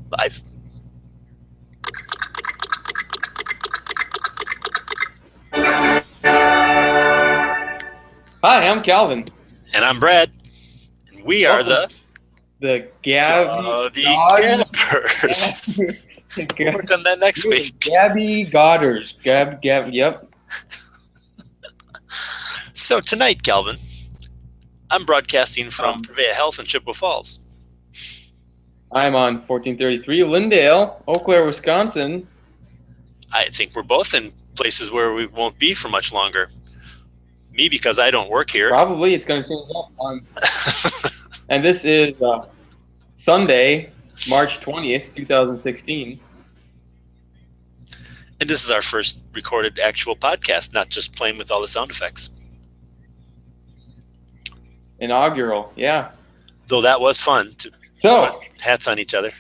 Live. Hi, I'm Calvin. And I'm Brad. And we are Welcome. The Gawdy Gabbers. We'll work on that next week. Gawdy Gabbers. Yep. So tonight, Calvin, I'm broadcasting from Purveyor Health in Chippewa Falls. I'm on 1433 Lindale, Eau Claire, Wisconsin. I think we're both in places where we won't be for much longer. Me, because I don't work here. Probably it's going to change up. And this is Sunday, March 20th, 2016. And this is our first recorded actual podcast, not just playing with all the sound effects. Inaugural, yeah. Though that was fun to put hats on each other.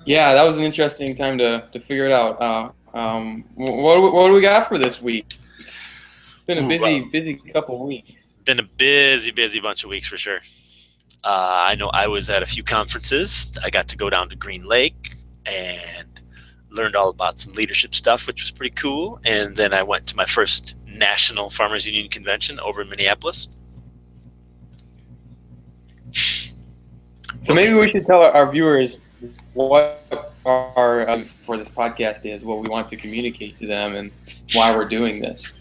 Yeah, that was an interesting time to figure it out. What do we got for this week? It's been a busy couple of weeks. Been a busy bunch of weeks for sure. I know I was at a few conferences. I got to go down to Green Lake and learned all about some leadership stuff, which was pretty cool. And then I went to my first National Farmers Union Convention over in Minneapolis. So maybe we should tell our viewers what our for this podcast is, what we want to communicate to them, and why we're doing this.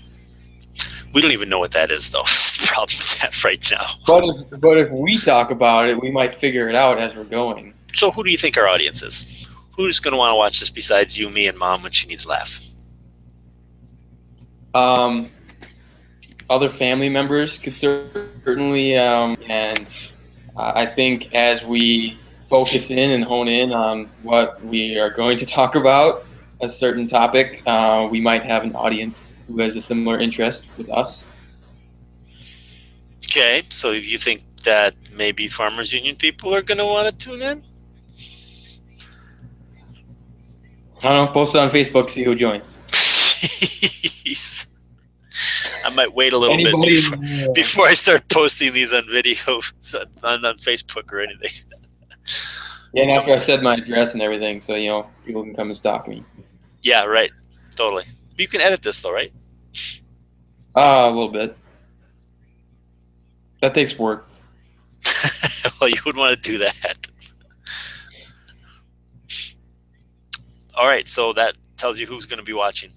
We don't even know what that is, though. It's the problem with that right now. But if we talk about it, we might figure it out as we're going. So who do you think our audience is? Who's going to want to watch this besides you, me, and Mom when she needs a laugh? Other family members could certainly, and I think as we focus in and hone in on what we are going to talk about, a certain topic, we might have an audience who has a similar interest with us. Okay, so you think that maybe Farmers Union people are going to want to tune in? I don't know, post it on Facebook, see who joins. Jeez. I might wait a little bit before I start posting these on video on Facebook or anything. Yeah, and after I said my address and everything, so people can come and stalk me. Yeah, right. Totally. You can edit this though, right? A little bit. That takes work. Well, you would want to do that. All right, so that tells you who's going to be watching.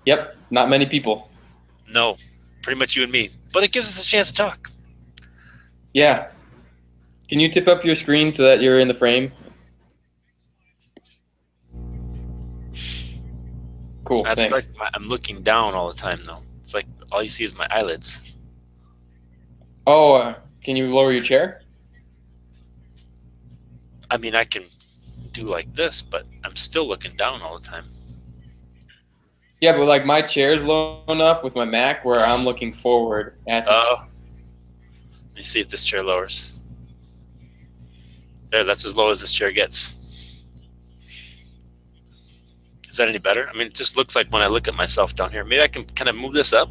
Yep, not many people. No, pretty much you and me. But it gives us a chance to talk. Yeah. Can you tip up your screen so that you're in the frame? Cool, That's thanks. like I'm looking down all the time, though. It's like all you see is my eyelids. Oh, can you lower your chair? I mean, I can do like this, but I'm still looking down all the time. Yeah, but like my chair's low enough with my Mac where I'm looking forward at the Let me see if this chair lowers. There, that's as low as this chair gets. Is that any better? I mean, it just looks like when I look at myself down here. Maybe I can kind of move this up.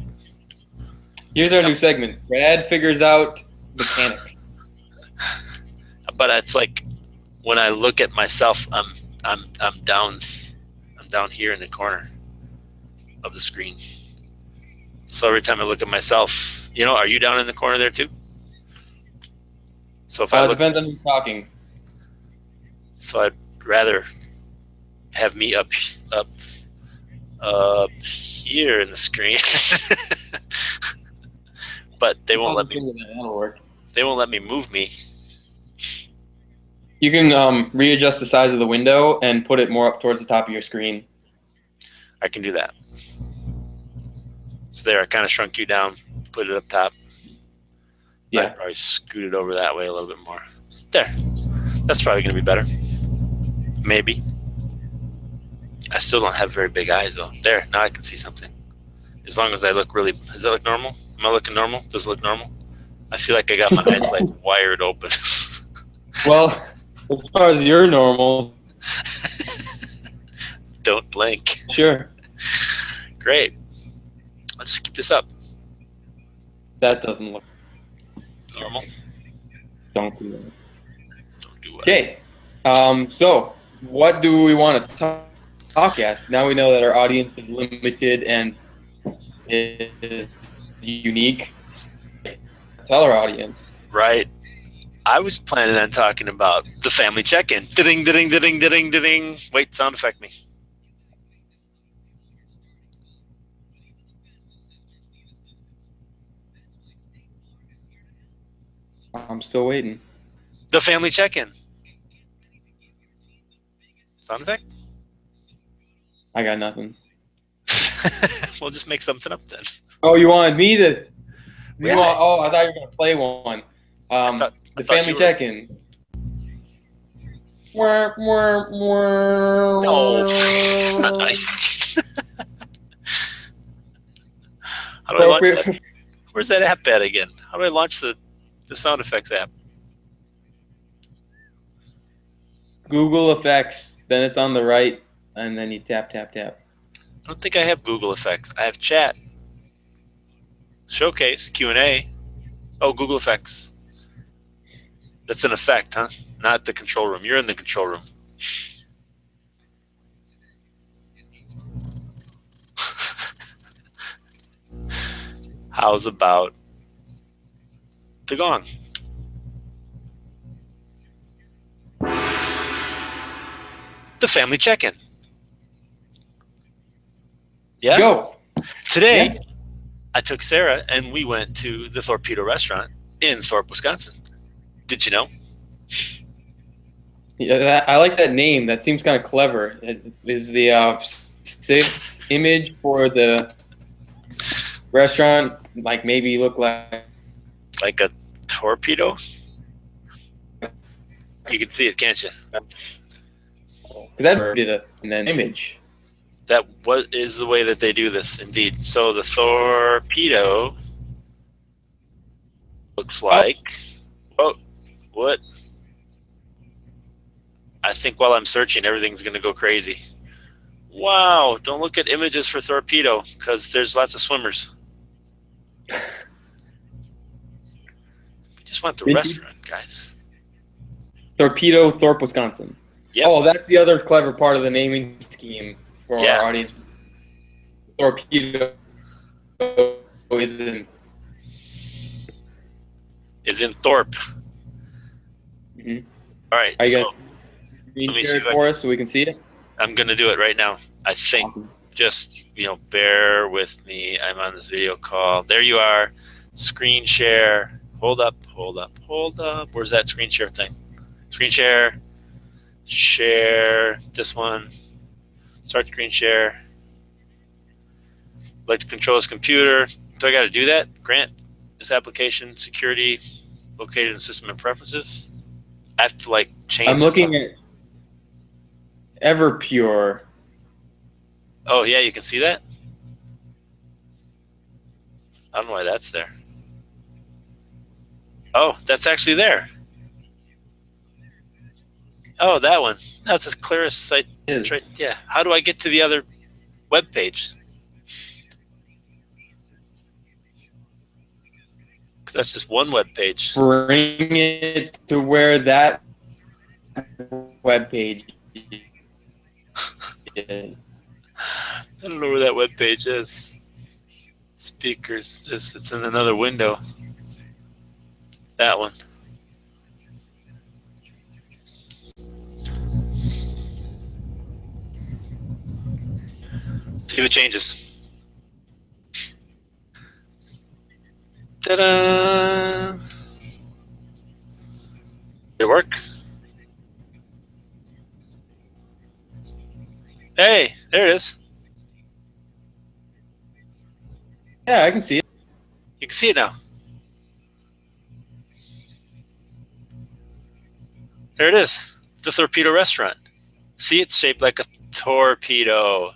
Here's our new segment. Brad figures out mechanics. But it's like when I look at myself, I'm down here in the corner of the screen. So every time I look at myself, are you down in the corner there too? So if I look, depends on who's talking. So I'd rather have me up here in the screen. But they won't let me. That'll work. They won't let me move me. You can readjust the size of the window and put it more up towards the top of your screen. I can do that. So there, I kind of shrunk you down, put it up top. Yeah. I'd probably scoot it over that way a little bit more. There. That's probably going to be better. Maybe. I still don't have very big eyes, though. There, now I can see something. As long as I look really... Does that look normal? Am I looking normal? Does it look normal? I feel like I got my eyes, wired open. Well, as far as you're normal... Don't blink. Sure. Great. Let's just keep this up. That doesn't look normal. Don't do that. Okay. So what do we want to talk as? Now we know that our audience is limited and is unique. Tell our audience. Right. I was planning on talking about the family check-in. Ding, ding, ding, ding, ding. Wait, sound effect me. I'm still waiting. The family check-in. Sound effect? I got nothing. We'll just make something up then. Oh, you wanted me to? Yeah. I thought you were gonna play one. I The thought family you were- check-in. No, not nice. How do I launch that? Where's that app at again? How do I launch the sound effects app? Google Effects. Then it's on the right, and then you tap, tap, tap. I don't think I have Google Effects. I have Chat, Showcase, Q&A. Oh, Google Effects. That's an effect, huh? Not the control room. You're in the control room. How's about the gong? The family check-in. Yeah? Go. Today, Yeah. I took Sarah and we went to the Torpedo restaurant in Thorpe, Wisconsin. Did you know? Yeah, I like that name. That seems kind of clever. Is the sixth image for the restaurant like maybe look like Like a torpedo? You can see it, can't you? because that did an image. That is the way that they do this, indeed. So the torpedo looks like... Oh, what? I think while I'm searching, everything's going to go crazy. Wow, don't look at images for torpedo because there's lots of swimmers. We just want the restaurant, guys. Torpedo, Thorpe, Wisconsin. Yep. Oh, that's the other clever part of the naming scheme for our audience. Torpedo is in Thorpe. Mm-hmm. All right. I guess So screen share it for us so we can see it. I'm going to do it right now. I think. Awesome. Just, bear with me. I'm on this video call. There you are. Screen share. Hold up. Where's that screen share thing? Screen share. Share this one. Start screen share. Like to control this computer. Do I got to do that? Grant this application security located in system and preferences. I have to change. I'm looking at Everpure. Oh yeah, you can see that. I don't know why that's there. Oh, that's actually there. Oh, that one. That's as clear as sight. Yeah. How do I get to the other web page? Because that's just one web page. Bring it to where that web page is. I don't know where that web page is. Speakers. It's in another window. That one. See if it changes. Ta-da! Did it work? Hey, there it is. Yeah, I can see it. You can see it now. There it is. The Torpedo restaurant. See, it's shaped like a torpedo.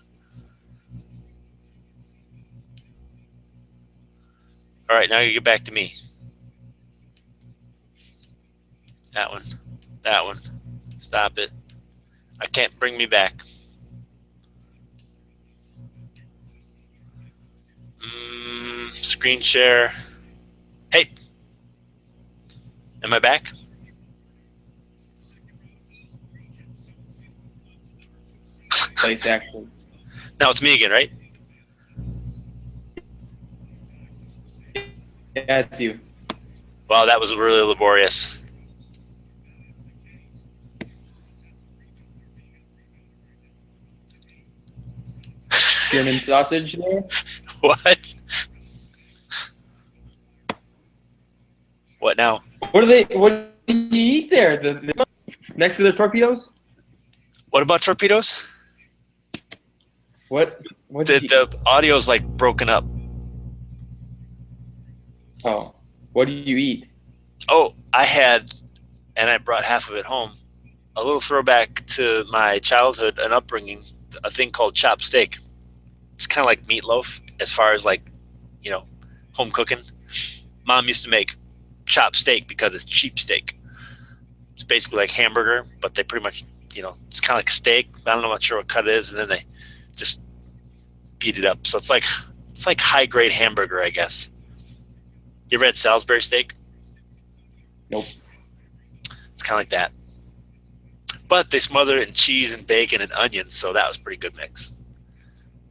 All right, now you get back to me. That one. That one. Stop it. I can't bring me back. Screen share. Hey. Am I back? place, actually. Now it's me again, right? Yeah, it's you. Wow, that was really laborious. German sausage there? What? What now? What do you eat there? Next to the torpedoes? What about torpedoes? What The audio's like broken up. Oh, what do you eat? Oh, I had, and I brought half of it home, a little throwback to my childhood and upbringing, a thing called chopped steak. It's kind of like meatloaf as far as like, home cooking. Mom used to make chopped steak because it's cheap steak. It's basically like hamburger, but they pretty much, it's kind of like a steak. I'm not sure what cut it is, and then they just beat it up. So it's like high grade hamburger, I guess. You ever had Salisbury steak? Nope. It's kind of like that. But they smother it in cheese and bacon and onions, so that was a pretty good mix.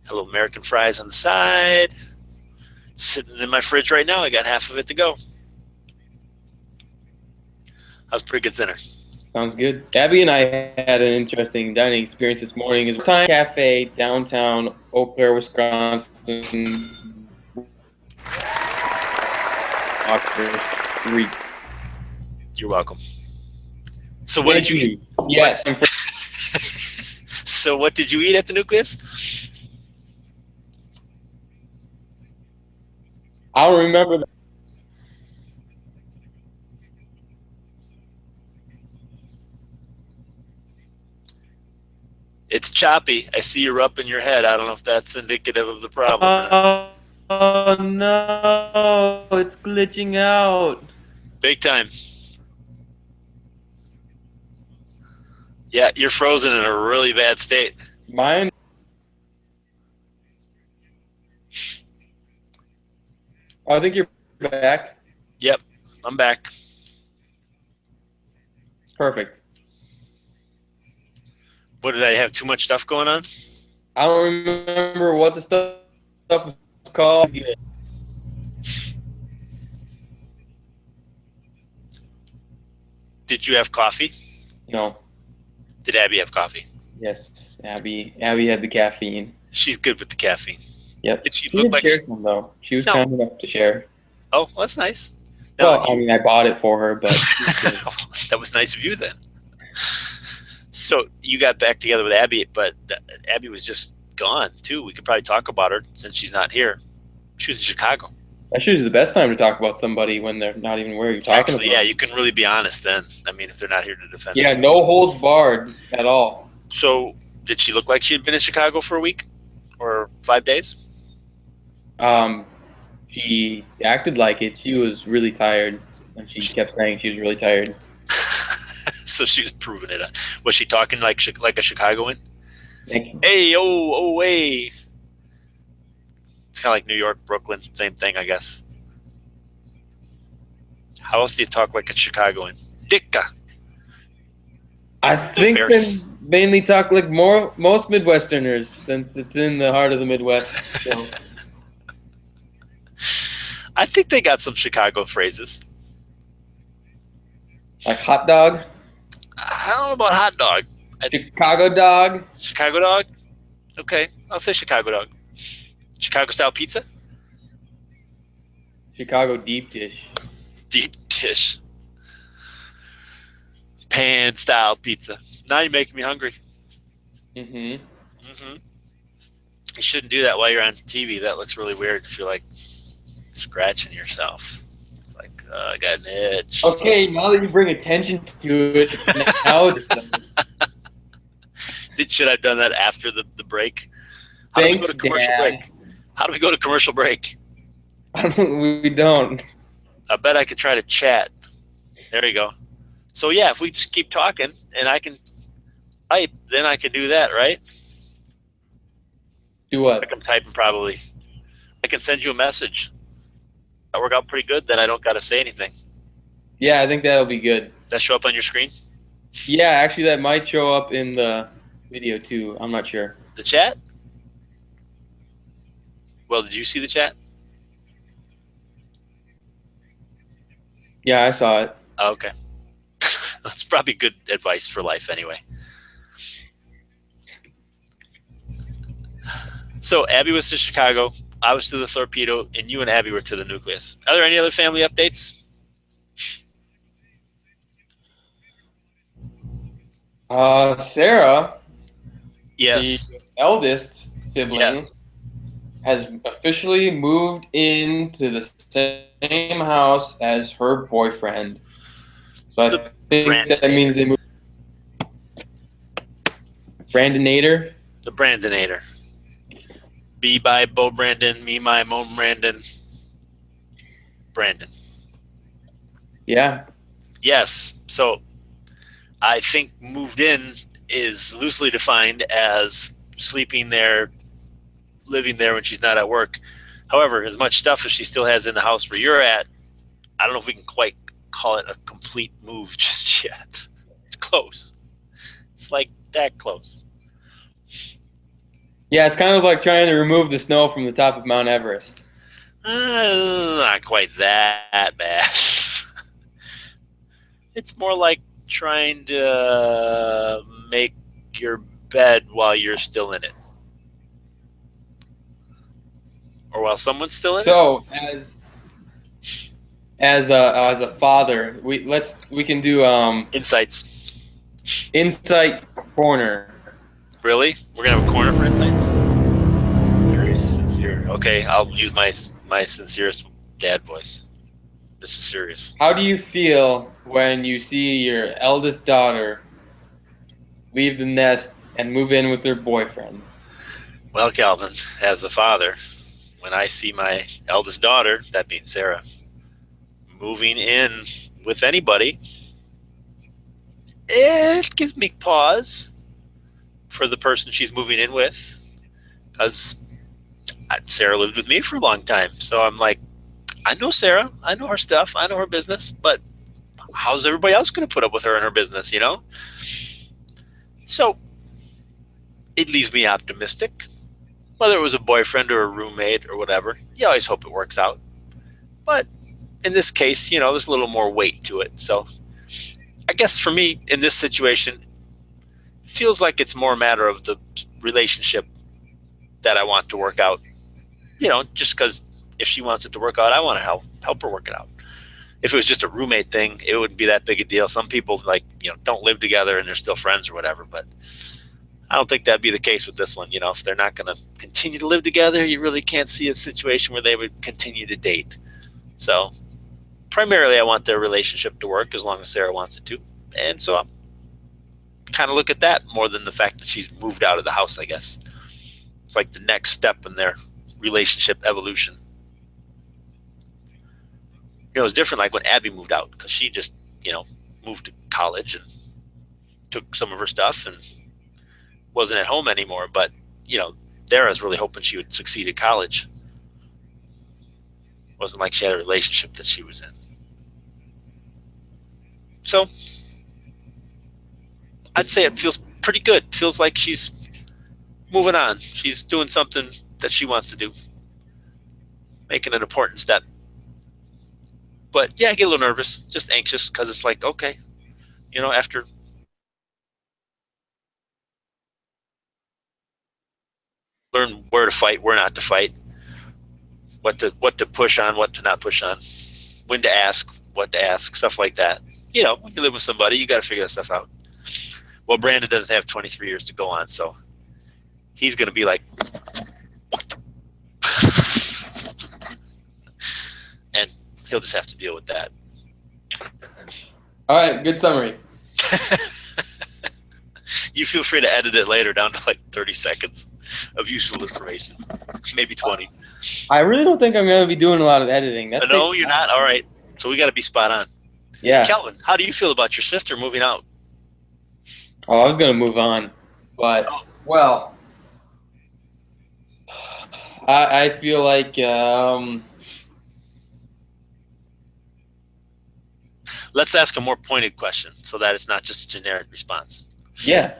A little American fries on the side. It's sitting in my fridge right now. I got half of it to go. That was a pretty good dinner. Sounds good. Abby and I had an interesting dining experience this morning. It's Time Cafe, downtown Eau Claire, Wisconsin. You're welcome. So what did you eat? Yes. So what did you eat at the Nucleus? I don't remember that. It's choppy. I see you're up in your head. I don't know if that's indicative of the problem. Oh no, it's glitching out. Big time. Yeah, you're frozen in a really bad state. Mine. Oh, I think you're back. Yep, I'm back. Perfect. What, did I have too much stuff going on? I don't remember what the stuff was called. Did you have coffee? No. Did Abby have coffee? Yes, Abby. Abby had the caffeine. She's good with the caffeine. Yep. Did she She look did like share some though. She was No. kind enough to share. Oh, well, that's nice. Well, I mean, I bought it for her, but that was nice of you then. So you got back together with Abby, but Abby was just gone too. We could probably talk about her since she's not here. She was in Chicago. that's usually the best time to talk about somebody when they're not even where you're talking Actually, about. yeah, you can really be honest then. I mean, if they're not here to defend. Yeah, them. no holds barred at all. So did she look like she had been in Chicago for a week or 5 days? She acted like it. She was really tired, and she kept saying she was really tired. So she was proving it. Was she talking like a Chicagoan? Thank you. Hey, oh, hey. It's kind of like New York, Brooklyn, same thing, I guess. How else do you talk like a Chicagoan? Dicka. I think they Bears. mainly talk like most Midwesterners, since it's in the heart of the Midwest. So. I think they got some Chicago phrases. Like hot dog, I don't know about hot dog. Chicago dog. Chicago dog? Okay, I'll say Chicago dog. Chicago style pizza? Chicago deep dish. Deep dish. Pan style pizza. Now you're making me hungry. Mm-hmm. Mm-hmm. You shouldn't do that while you're on TV. That looks really weird if you're like scratching yourself. It's like, I got an itch. Okay, now that you bring attention to it, now it's Should I have done that after the break? How do we go to commercial break? How do we go to commercial break? We don't. I bet I could try to chat. There you go. So yeah, if we just keep talking and I can type, then I can do that, right? Do what? Like I'm typing probably. I can send you a message. That work out pretty good. Then I don't got to say anything. Yeah, I think that'll be good. That show up on your screen? Yeah, actually, that might show up in the video too. I'm not sure. The chat? Well, did you see the chat? Yeah, I saw it. Oh, okay. That's probably good advice for life anyway. So Abby was to Chicago, I was to the Torpedo, and you and Abby were to the Nucleus. Are there any other family updates? Sarah, Yes. the eldest sibling, Yes. has officially moved into the same house as her boyfriend. So I think that means they moved. Brandonator. The Brandonator. B by Bo Brandon, me my Mo Brandon. Brandon. Yeah. Yes. So I think moved in is loosely defined as sleeping there, living there when she's not at work. However, as much stuff as she still has in the house where you're at, I don't know if we can quite call it a complete move just yet. It's close. It's like that close. Yeah, it's kind of like trying to remove the snow from the top of Mount Everest. Not quite that bad. It's more like trying to make your bed while you're still in it. Or while someone's still in it. So as a father, we can do Insights. insight corner. Really? We're gonna have a corner for insights? Very sincere. Okay, I'll use my sincerest dad voice. This is serious. How do you feel when you see your eldest daughter leave the nest and move in with her boyfriend? Well, Calvin, as a father, when I see my eldest daughter, that being Sarah, moving in with anybody, it gives me pause for the person she's moving in with, because Sarah lived with me for a long time. So I'm like, I know Sarah, I know her stuff, I know her business, but how's everybody else going to put up with her and her business, you know? So it leaves me optimistic. Whether it was a boyfriend or a roommate or whatever, you always hope it works out. But in this case, you know, there's a little more weight to it. So I guess for me, in this situation, it feels like it's more a matter of the relationship that I want to work out. You know, just because if she wants it to work out, I want to help her work it out. If it was just a roommate thing, it wouldn't be that big a deal. Some people, like, you know, don't live together and they're still friends or whatever, but I don't think that'd be the case with this one. You know, if they're not going to continue to live together, you really can't see a situation where they would continue to date. So primarily I want their relationship to work as long as Sarah wants it to. And so I kind of look at that more than the fact that she's moved out of the house, I guess. It's like the next step in their relationship evolution. You know, it was different like when Abby moved out, because she just, you know, moved to college and took some of her stuff and wasn't at home anymore. But, you know, Dara's really hoping she would succeed at college. It wasn't like she had a relationship that she was in. So I'd say it feels pretty good. It feels like she's moving on. She's doing something that she wants to do, making an important step. But yeah, I get a little nervous, just anxious, because it's like, okay, you know, after learn where to fight, where not to fight, what to push on, what to not push on, when to ask, what to ask, stuff like that. You know, when you live with somebody, you got to figure that stuff out. Well, Brandon doesn't have 23 years to go on, so he's going to be like, what the? And he'll just have to deal with that. All right, good summary. You feel free to edit it later down to like 30 seconds of useful information, maybe 20. I really don't think I'm going to be doing a lot of editing. No, you're not? All right. So we got to be spot on. Yeah. Calvin, how do you feel about your sister moving out? Oh, I was going to move on. But, well, I feel like let's ask a more pointed question so that it's not just a generic response. Yeah.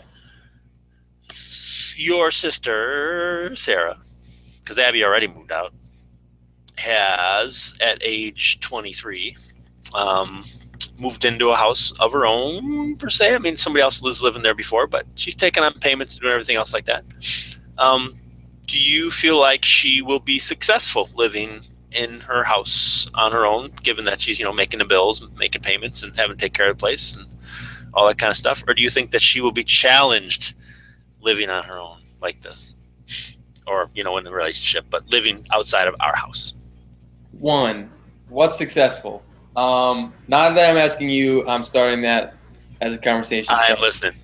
your sister, Sarah, because Abby already moved out, has, at age 23, moved into a house of her own, per se. I mean, somebody else was living there before, but she's taking on payments and doing everything else like that. Do you feel like she will be successful living in her house on her own, given that she's, making the bills and making payments and having to take care of the place and all that kind of stuff? Or do you think that she will be challenged living on her own like this? Or, in a relationship, but living outside of our house? One, what's successful? Now that I'm asking you, I'm starting that as a conversation. I am listening.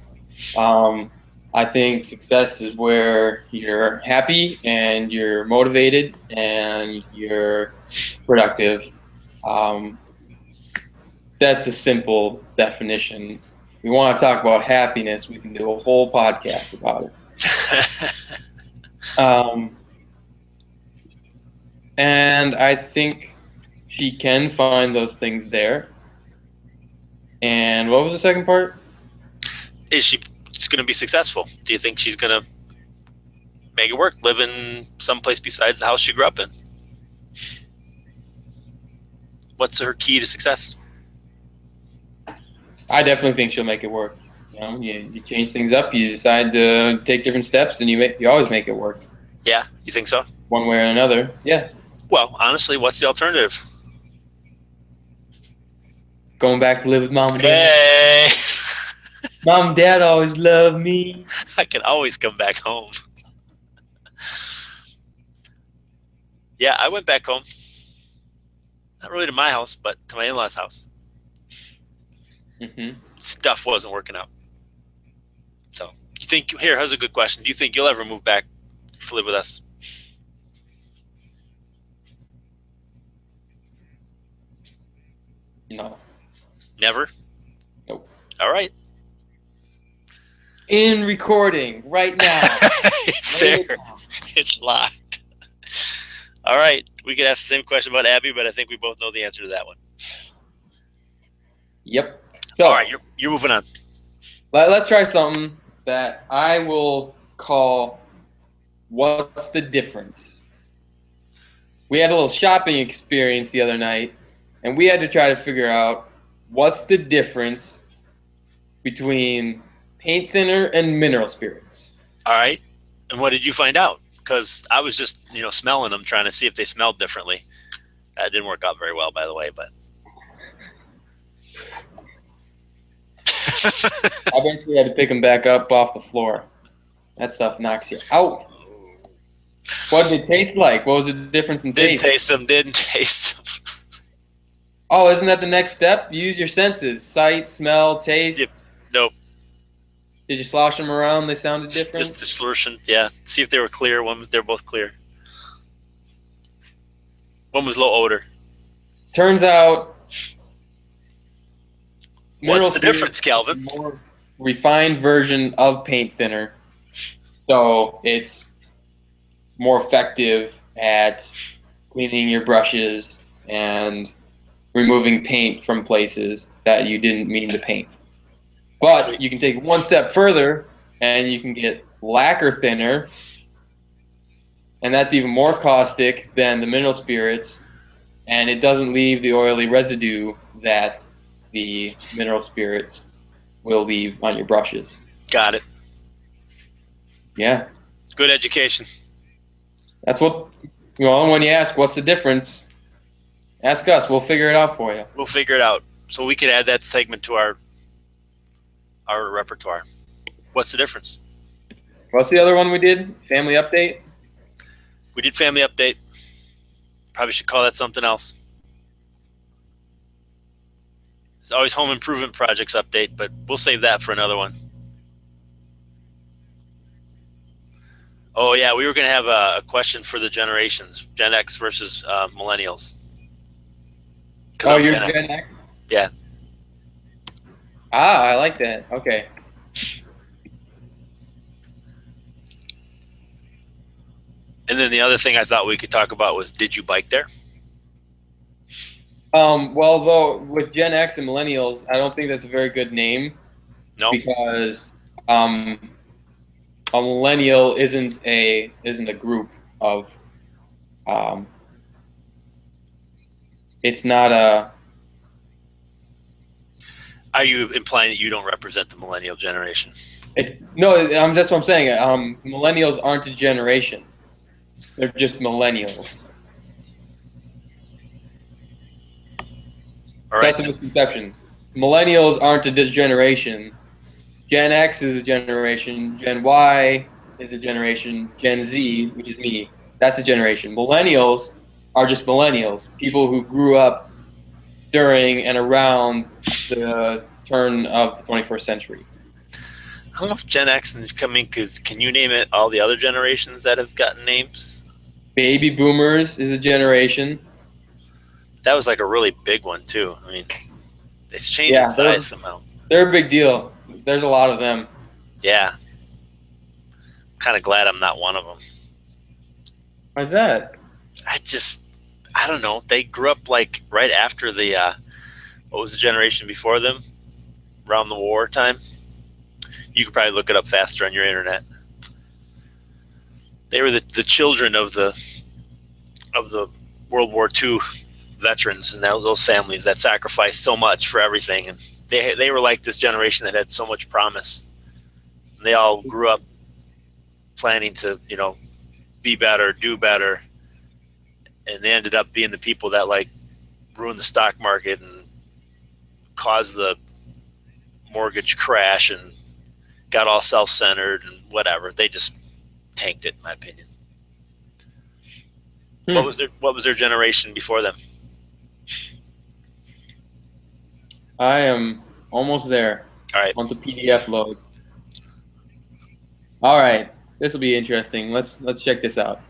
I think success is where you're happy and you're motivated and you're productive. That's a simple definition. If we want to talk about happiness, we can do a whole podcast about it. And I think she can find those things there. And what was the second part? Is she going to be successful? Do you think she's going to make it work, live in someplace besides the house she grew up in? What's her key to success? I definitely think she'll make it work. You change things up, you decide to take different steps, and you always make it work. Yeah, you think so? One way or another, yeah. Well, honestly, what's the alternative? Going back to live with mom and dad. Hey! Mom and dad always loved me. I can always come back home. Yeah, I went back home. Not really to my house, but to my in-laws' house. Mm-hmm. Stuff wasn't working out. So, here's a good question. Do you think you'll ever move back to live with us? No. Never? Nope. All right. In recording right now. It's there. It's locked. All right. We could ask the same question about Abby, but I think we both know the answer to that one. Yep. So, all right, you're moving on. Let's try something that I will call "What's the Difference?" We had a little shopping experience the other night, and we had to try to figure out what's the difference between paint thinner and mineral spirits. All right. And what did you find out? Because I was just, smelling them, trying to see if they smelled differently. That didn't work out very well, by the way, but. I basically had to pick them back up off the floor. That stuff knocks you out. What did it taste like? What was the difference in taste? Didn't taste them. Oh, isn't that the next step? Use your senses. Sight, smell, taste. Yep. Nope. Did you slosh them around? They sounded different? Just distortion, yeah. See if they were clear. They're both clear. One was low odor. Turns out... What's the difference, Calvin? A more refined version of paint thinner. So it's more effective at cleaning your brushes and removing paint from places that you didn't mean to paint. But you can take it one step further and you can get lacquer thinner, and that's even more caustic than the mineral spirits, and it doesn't leave the oily residue that the mineral spirits will leave on your brushes. Got it. Yeah. Good education. That's what, when you ask what's the difference, ask us. We'll figure it out for you. We'll figure it out. So we could add that segment to our repertoire. What's the difference? What's the other one we did? Family update? We did family update. Probably should call that something else. There's always home improvement projects update, but we'll save that for another one. Oh, yeah, we were going to have a question for the generations, Gen X versus millennials. Oh, you're Gen X? Yeah. Ah, I like that. Okay. And then the other thing I thought we could talk about was, did you bike there? Well, though, with Gen X and millennials, I don't think that's a very good name. No. Because a millennial isn't a group of. It's not a. Are you implying that you don't represent the millennial generation? It's no. That's what I'm saying. Millennials aren't a generation. They're just millennials. All right, That's a misconception. Millennials aren't a generation. Gen X is a generation. Gen Y is a generation. Gen Z, which is me, that's a generation. Millennials are just millennials, people who grew up during and around the turn of the 21st century. I don't know if Gen X is coming, because can you name it all the other generations that have gotten names? Baby boomers is a generation. That was like a really big one too. I mean, it's changed in size somehow. They're a big deal. There's a lot of them. Yeah. I'm kind of glad I'm not one of them. Why's that? I don't know. They grew up like right after the, what was the generation before them? Around the war time. You could probably look it up faster on your internet. They were the children of the World War II veterans and those families that sacrificed so much for everything, and they were like this generation that had so much promise. And they all grew up planning to be better, do better, and they ended up being the people that like ruined the stock market and caused the mortgage crash and got all self-centered and whatever. They just tanked it, in my opinion. What was their generation before them? I am almost there. All right. Once the PDF load. All right. This will be interesting. Let's check this out.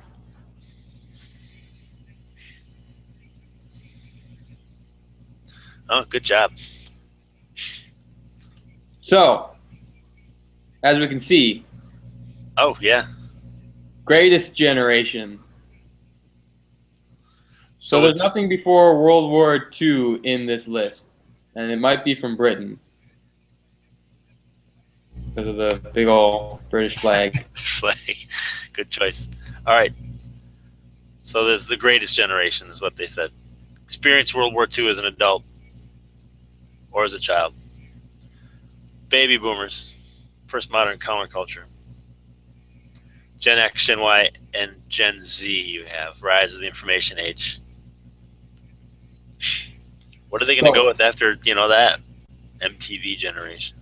Oh, good job. So, as we can see. Oh, yeah. Greatest generation. So there's nothing before World War II in this list, and it might be from Britain because of the big old British flag. Flag, good choice. All right. So there's the greatest generation, is what they said. Experienced World War II as an adult or as a child. Baby boomers, first modern counterculture. Gen X, Gen Y, and Gen Z. You have rise of the information age. What are they going to go with after, that MTV generation?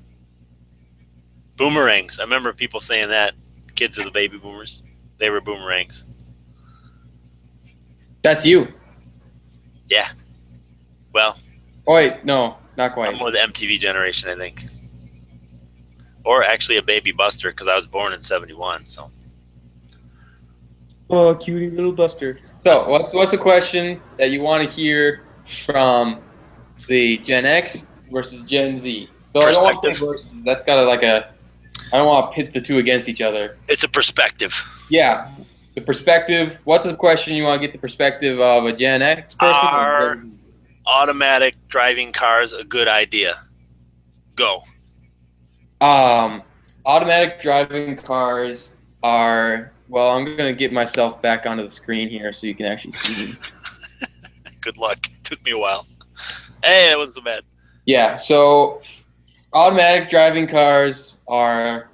Boomerangs. I remember people saying that. Kids of the baby boomers. They were boomerangs. That's you. Yeah. Well. Oh, wait. No, not quite. I'm more the MTV generation, I think. Or actually a baby buster, because I was born in 71, so. Oh, cutie little buster. So, what's a question that you want to hear from the Gen X versus Gen Z? So I don't want to say versus. That's got I don't want to pit the two against each other. It's a perspective. Yeah, the perspective. What's the question you want to get the perspective of a Gen X person? Are automatic driving cars a good idea? Go. Automatic driving cars are. Well, I'm going to get myself back onto the screen here so you can actually see me. Good luck. It took me a while. Hey, that wasn't so bad. Yeah, so automatic driving cars are,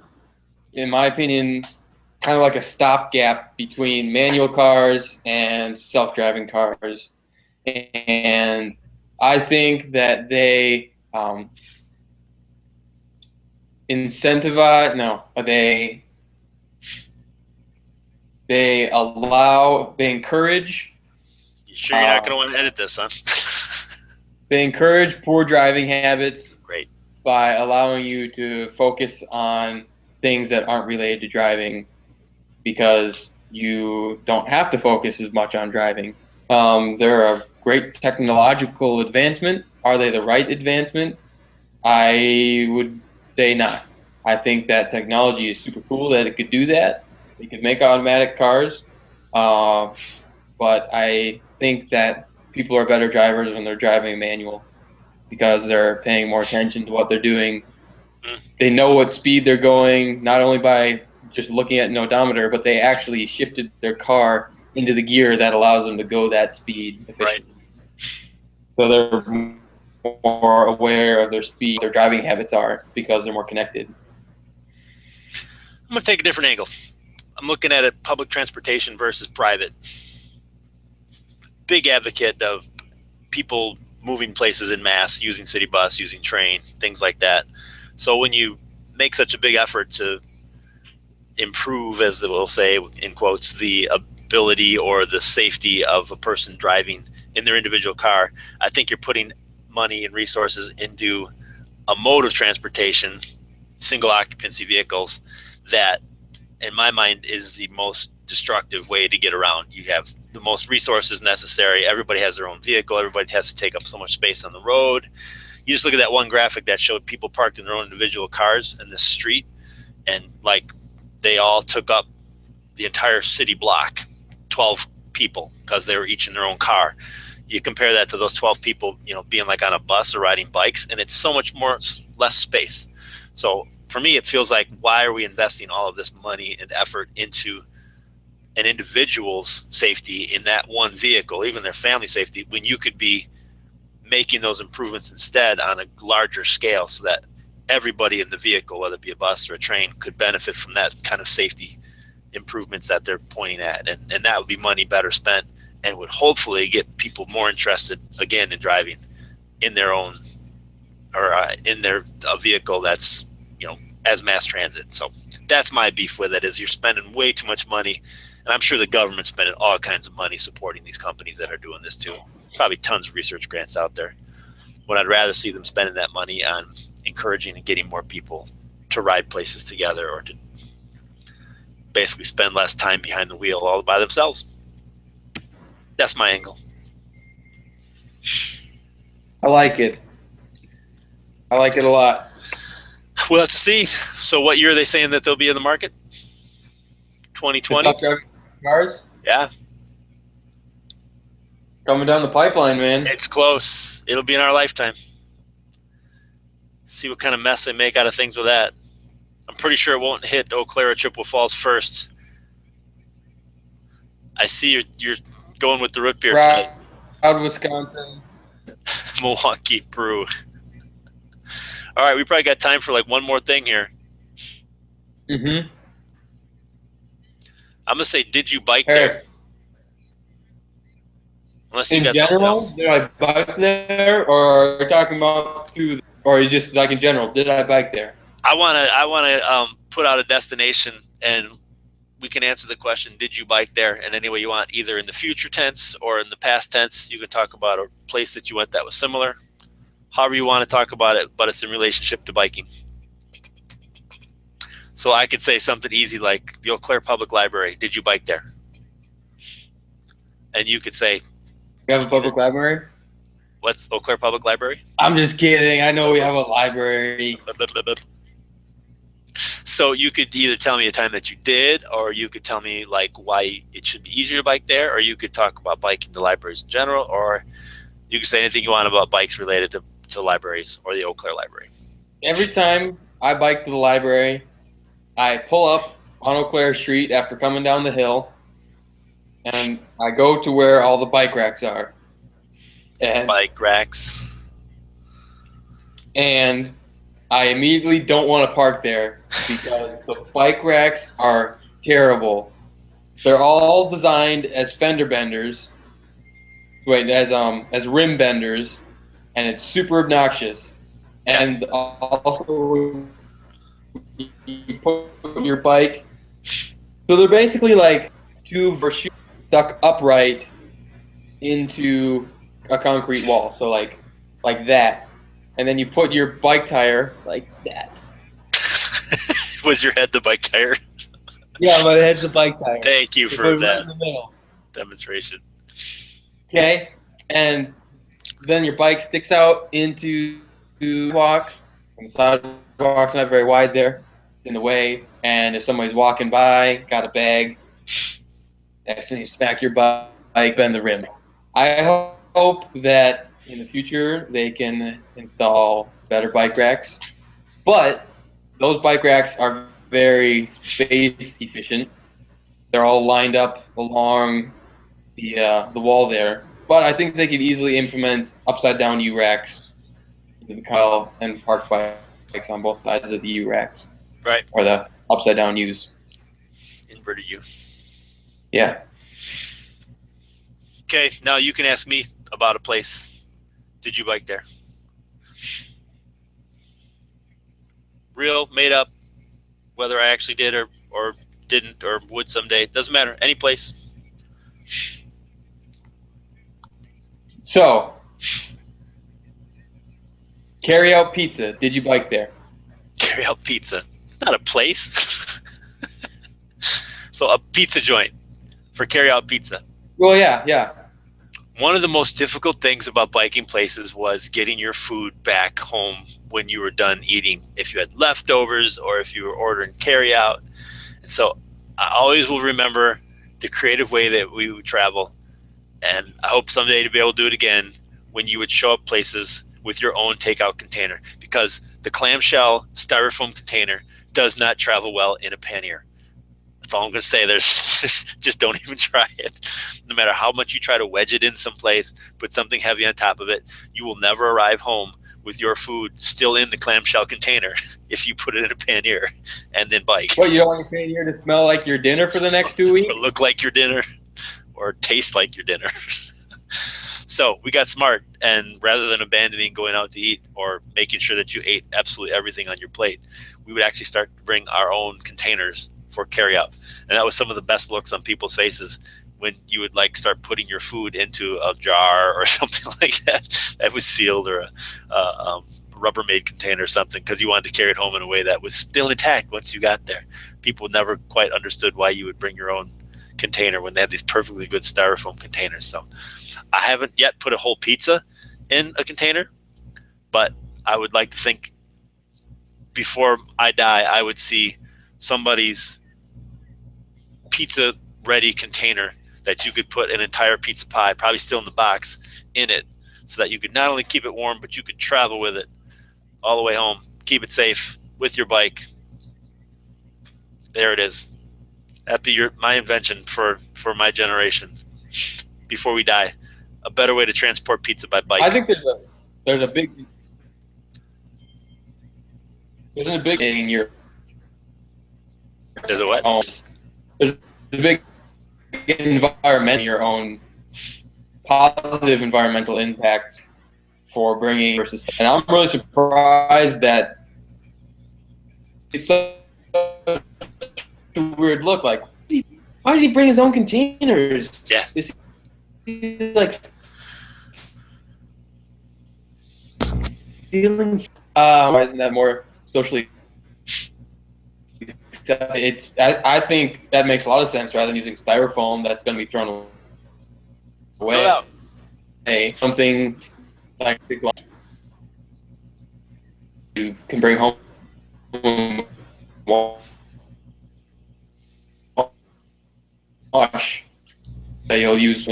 in my opinion, kind of like a stopgap between manual cars and self-driving cars. And I think that they they encourage. You sure you're not going to want to edit this, huh? They encourage poor driving habits. Great. By allowing you to focus on things that aren't related to driving because you don't have to focus as much on driving. They're a great technological advancement. Are they the right advancement? I would say not. I think that technology is super cool that it could do that. It could make automatic cars. But I think that people are better drivers when they're driving a manual because they're paying more attention to what they're doing. They know what speed they're going, not only by just looking at an odometer, but they actually shifted their car into the gear that allows them to go that speed efficiently. Right. So they're more aware of their speed, their driving habits are, because they're more connected. I'm going to take a different angle. I'm looking at it public transportation versus private. Big advocate of people moving places en masse, using city bus, using train, things like that. So when you make such a big effort to improve, as we'll say, in quotes, the ability or the safety of a person driving in their individual car, I think you're putting money and resources into a mode of transportation, single occupancy vehicles, that in my mind is the most destructive way to get around. You have the most resources necessary. Everybody has their own vehicle. Everybody has to take up so much space on the road. You just look at that one graphic that showed people parked in their own individual cars in the street, and like they all took up the entire city block, 12 people, because they were each in their own car. You compare that to those 12 people, being like on a bus or riding bikes, and it's so much less space. So for me, it feels like, why are we investing all of this money and effort into an individual's safety in that one vehicle, even their family safety, when you could be making those improvements instead on a larger scale, so that everybody in the vehicle, whether it be a bus or a train, could benefit from that kind of safety improvements that they're pointing at. And that would be money better spent, and would hopefully get people more interested again in driving in their own, or in their vehicle that's, as mass transit. So that's my beef with it, is you're spending way too much money. And I'm sure the government's spending all kinds of money supporting these companies that are doing this too. Probably tons of research grants out there. When I'd rather see them spending that money on encouraging and getting more people to ride places together, or to basically spend less time behind the wheel all by themselves. That's my angle. I like it. I like it a lot. We'll have to see. So what year are they saying that they'll be in the market? 2020? Self-driving cars? Yeah. Coming down the pipeline, man. It's close. It'll be in our lifetime. See what kind of mess they make out of things with that. I'm pretty sure it won't hit Eau Claire or Chippewa Falls first. I see you're going with the root beer tonight. Out of Wisconsin. Milwaukee Brew. All right, we probably got time for like one more thing here. Mm-hmm. I'm gonna say, did you bike there? Unless you in got general, something else. did I bike there, or are you talking about or you just like in general? Did I bike there? I wanna put out a destination, and we can answer the question: did you bike there? In any way you want, either in the future tense or in the past tense. You can talk about a place that you went that was similar. However you want to talk about it, but it's in relationship to biking. So I could say something easy like the Eau Claire Public Library. Did you bike there? And you could say, You have a public library? what's Eau Claire Public Library? I'm just kidding. I know we have a library. So you could either tell me a time that you did, or you could tell me like why it should be easier to bike there, or you could talk about biking to libraries in general, or you can say anything you want about bikes related to libraries or the Eau Claire Library. Every time I bike to the library, I pull up on Eau Claire Street after coming down the hill, and I go to where all the bike racks are. And Bike racks. And I immediately don't want to park there because the bike racks are terrible. They're all designed as fender benders. As rim benders, and it's super obnoxious. And also, you put your bike. So they're basically like two shoes stuck upright into a concrete wall. So like that, and then you put your bike tire like that. Was your head the bike tire? Yeah, my head's the bike tire. Thank you for that right in the middle. demonstration. Okay, and then your bike sticks out into the walk, and the sidewalk's not very wide there, in the way, and if somebody's walking by, got a bag, accidentally smack your bike, bend the rim. I hope that in the future they can install better bike racks, but those bike racks are very space efficient. They're all lined up along the wall there. But I think they could easily implement upside down U racks into the car and park bikes on both sides of the U racks. Right. Or the upside down U's. Inverted U. Yeah. Okay, now you can ask me about a place. Did you bike there? Real, made up, whether I actually did or didn't or would someday. Doesn't matter. Any place. So, carry out pizza. Did you bike there? Carry out pizza. It's not a place. So a pizza joint for carry out pizza. Well, yeah. One of the most difficult things about biking places was getting your food back home when you were done eating, if you had leftovers or if you were ordering carry out. And so I always will remember the creative way that we would travel. And I hope someday to be able to do it again when you would show up places with your own takeout container, because the clamshell styrofoam container does not travel well in a pannier. That's all I'm going to say. There's just don't even try it. No matter how much you try to wedge it in someplace, put something heavy on top of it, you will never arrive home with your food still in the clamshell container if you put it in a pannier and then bike. What, you don't want your pannier to smell like your dinner for the next 2 weeks? Or look like your dinner or taste like your dinner. So we got smart, and rather than abandoning going out to eat or making sure that you ate absolutely everything on your plate, we would actually start to bring our own containers for carry out. And that was some of the best looks on people's faces when you would like start putting your food into a jar or something like that was sealed, or a Rubbermaid container or something, because you wanted to carry it home in a way that was still intact once you got there. People never quite understood why you would bring your own container when they had these perfectly good styrofoam containers. So I haven't yet put a whole pizza in a container, but I would like to think before I die, I would see somebody's pizza ready container that you could put an entire pizza pie, probably still in the box, in it, so that you could not only keep it warm, but you could travel with it all the way home, keep it safe with your bike. There it is. That'd be my invention for my generation before we die. A better way to transport pizza by bike. I think there's a big in your There's a what? There's a big environment, your own positive environmental impact for bringing versus. And I'm really surprised that it's such a weird look. Like, why did he bring his own containers? Yeah. Is he like stealing? Why isn't that more socially? I think that makes a lot of sense rather than using styrofoam that's going to be thrown away. Out. Hey, something like you can bring home. Wash that you'll use.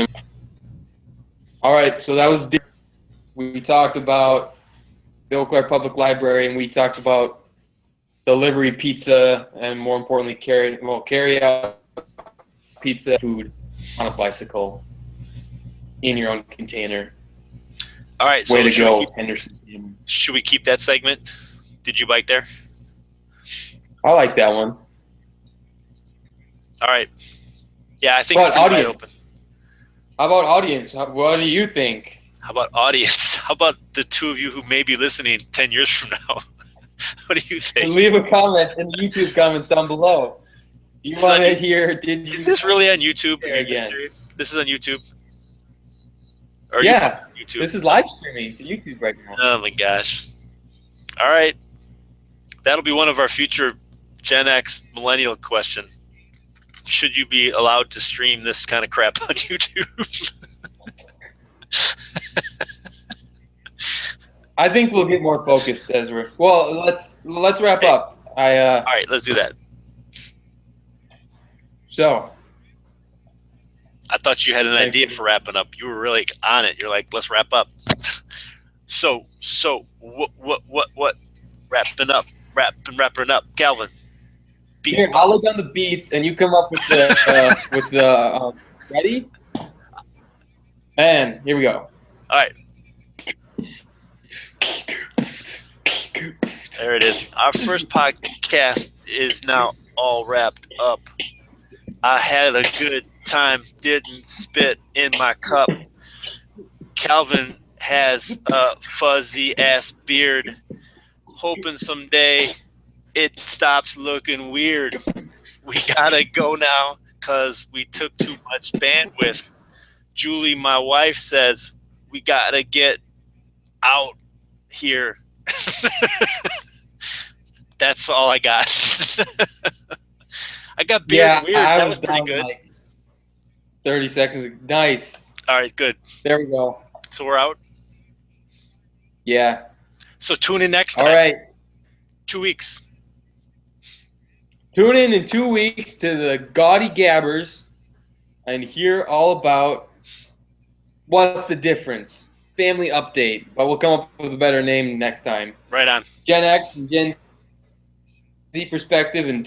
All right, so that was. We talked about the Eau Claire Public Library, and we talked about delivery pizza, and more importantly, carry out pizza food on a bicycle in your own container. All right, so way to go, Henderson. Should we keep that segment? Did you bike there? I like that one. All right. Yeah, I think it's pretty wide open. How about audience? What do you think? How about audience? How about the two of you who may be listening 10 years from now? What do you think? And leave a comment in the YouTube comments down below. You want to hear? Is this really on YouTube? Are you serious? This is on YouTube? Or yeah. YouTube? This is live streaming to YouTube right now. Oh my gosh. All right. That'll be one of our future Gen X millennial question. Should you be allowed to stream this kind of crap on YouTube? I think we'll get more focused as we're. Well, let's wrap up. All right, let's do that. So, I thought you had an idea for wrapping up. You were really on it. You're like, let's wrap up. So what? Wrapping up, wrapping up, Calvin. beat. Here, I'll lay down the beats, and you come up with the ready? And here we go. All right. There it is. Our first podcast is now all wrapped up. I had a good time. Didn't spit in my cup. Calvin has a fuzzy-ass beard. Hoping someday it stops looking weird. We gotta go now because we took too much bandwidth. Julie, my wife, says we gotta get out here. That's all I got. I got beard and weird. That was pretty good. Like 30 seconds. Nice. All right, good. There we go. So we're out? Yeah. So tune in next time. All right. 2 weeks. Tune in 2 weeks to the Gawdy Gabbers and hear all about what's the difference. Family update. But we'll come up with a better name next time. Right on. Gen X and Gen Z perspective and